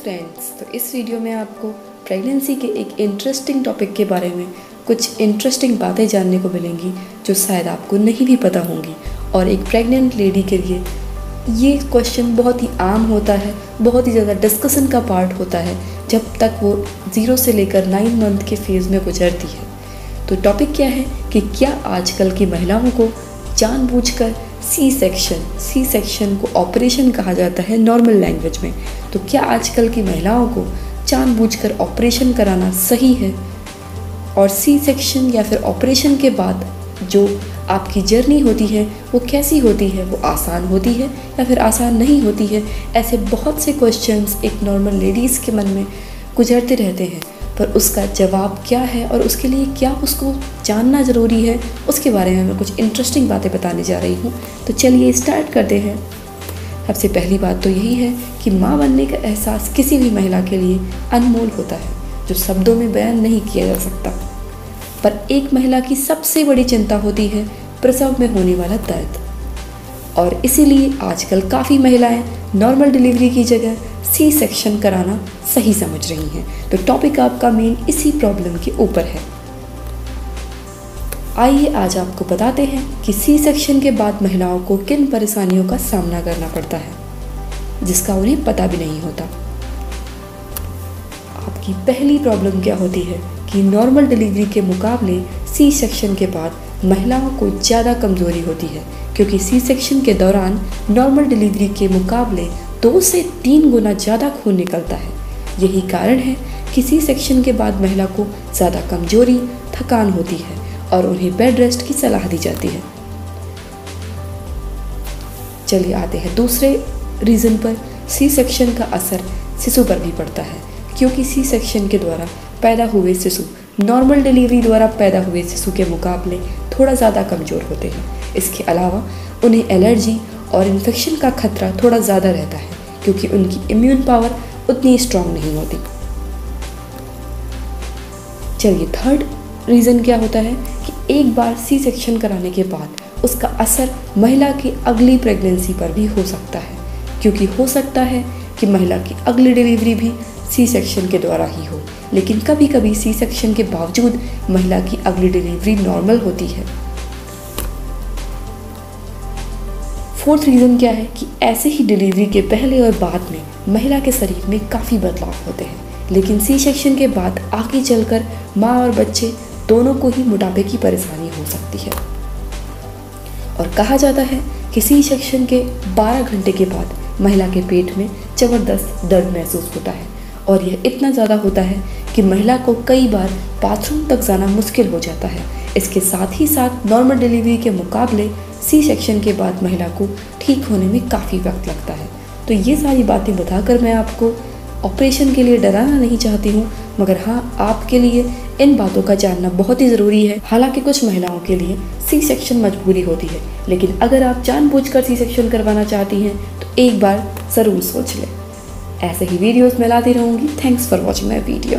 Friends, तो इस video में आपको प्रेगनेंसी के एक इंटरेस्टिंग टॉपिक के बारे में कुछ इंटरेस्टिंग बातें जानने को मिलेंगी जो शायद आपको नहीं भी पता होंगी। और एक प्रेग्नेंट लेडी के लिए ये क्वेश्चन बहुत ही आम होता है, बहुत ही ज़्यादा डिस्कशन का पार्ट होता है जब तक वो 0 से लेकर 9 मंथ के फेज़ में गुजरती है। तो टॉपिक क्या है कि क्या आजकल की महिलाओं को जानबूझकर सी सेक्शन को ऑपरेशन कहा जाता है नॉर्मल लैंग्वेज में, तो क्या आजकल की महिलाओं को जानबूझकर ऑपरेशन कराना सही है? और सी सेक्शन या फिर ऑपरेशन के बाद जो आपकी जर्नी होती है वो कैसी होती है, वो आसान होती है या फिर आसान नहीं होती है? ऐसे बहुत से क्वेश्चंस एक नॉर्मल लेडीज़ के मन में गुजरते रहते हैं, पर उसका जवाब क्या है और उसके लिए क्या उसको जानना ज़रूरी है, उसके बारे में मैं कुछ इंटरेस्टिंग बातें बताने जा रही हूँ। तो चलिए स्टार्ट करते हैं। सबसे पहली बात तो यही है कि माँ बनने का एहसास किसी भी महिला के लिए अनमोल होता है, जो शब्दों में बयान नहीं किया जा सकता। पर एक महिला की सबसे बड़ी चिंता होती है प्रसव में होने वाला दर्द, और इसीलिए आजकल काफ़ी महिलाएं नॉर्मल डिलीवरी की जगह सी सेक्शन कराना सही समझ रही हैं। तो टॉपिक आपका मेन इसी प्रॉब्लम के ऊपर है। आइए आज आपको बताते हैं कि सी सेक्शन के बाद महिलाओं को किन परेशानियों का सामना करना पड़ता है, जिसका उन्हें पता भी नहीं होता। आपकी पहली प्रॉब्लम क्या होती है कि नॉर्मल डिलीवरी के मुकाबले सी सेक्शन के बाद महिलाओं को ज़्यादा कमज़ोरी होती है, क्योंकि सी सेक्शन के दौरान नॉर्मल डिलीवरी के मुकाबले 2 से 3 गुना ज़्यादा खून निकलता है। यही कारण है कि सी सेक्शन के बाद महिला को ज़्यादा कमजोरी, थकान होती है और उन्हें बेड रेस्ट की सलाह दी जाती है। चलिए आते हैं दूसरे रीज़न पर। सी सेक्शन का असर शिशु पर भी पड़ता है, क्योंकि सी सेक्शन के द्वारा पैदा हुए शिशु नॉर्मल डिलीवरी द्वारा पैदा हुए शिशु के मुकाबले थोड़ा ज़्यादा कमज़ोर होते हैं। इसके अलावा उन्हें एलर्जी और इन्फेक्शन का खतरा थोड़ा ज़्यादा रहता है, क्योंकि उनकी इम्यून पावर उतनी स्ट्रांग नहीं होती। चलिए थर्ड रीज़न क्या होता है कि एक बार सी सेक्शन कराने के बाद उसका असर महिला की अगली प्रेगनेंसी पर भी हो सकता है, क्योंकि हो सकता है कि महिला की अगली डिलीवरी भी सी सेक्शन के द्वारा ही हो, लेकिन कभी कभी सी सेक्शन के बावजूद महिला की अगली डिलीवरी नॉर्मल होती है। फोर्थ रीज़न क्या है कि ऐसे ही डिलीवरी के पहले और बाद में महिला के शरीर में काफ़ी बदलाव होते हैं, लेकिन सी सेक्शन के बाद आगे चलकर माँ और बच्चे दोनों को ही मोटापे की परेशानी हो सकती है। और कहा जाता है कि सी सेक्शन के 12 घंटे के बाद महिला के पेट में ज़बरदस्त दर्द महसूस होता है, और यह इतना ज़्यादा होता है कि महिला को कई बार बाथरूम तक जाना मुश्किल हो जाता है। इसके साथ ही साथ नॉर्मल डिलीवरी के मुकाबले सी सेक्शन के बाद महिला को ठीक होने में काफ़ी वक्त लगता है। तो ये सारी बातें बताकर मैं आपको ऑपरेशन के लिए डराना नहीं चाहती हूँ, मगर हाँ, आपके लिए इन बातों का जानना बहुत ही ज़रूरी है। हालांकि कुछ महिलाओं के लिए सी सेक्शन मजबूरी होती है, लेकिन अगर आप जानबूझकर सी सेक्शन करवाना चाहती हैं तो एक बार ज़रूर सोच लें। ऐसे ही वीडियोस मैं लाती रहूँगी। Thanks for watching my video.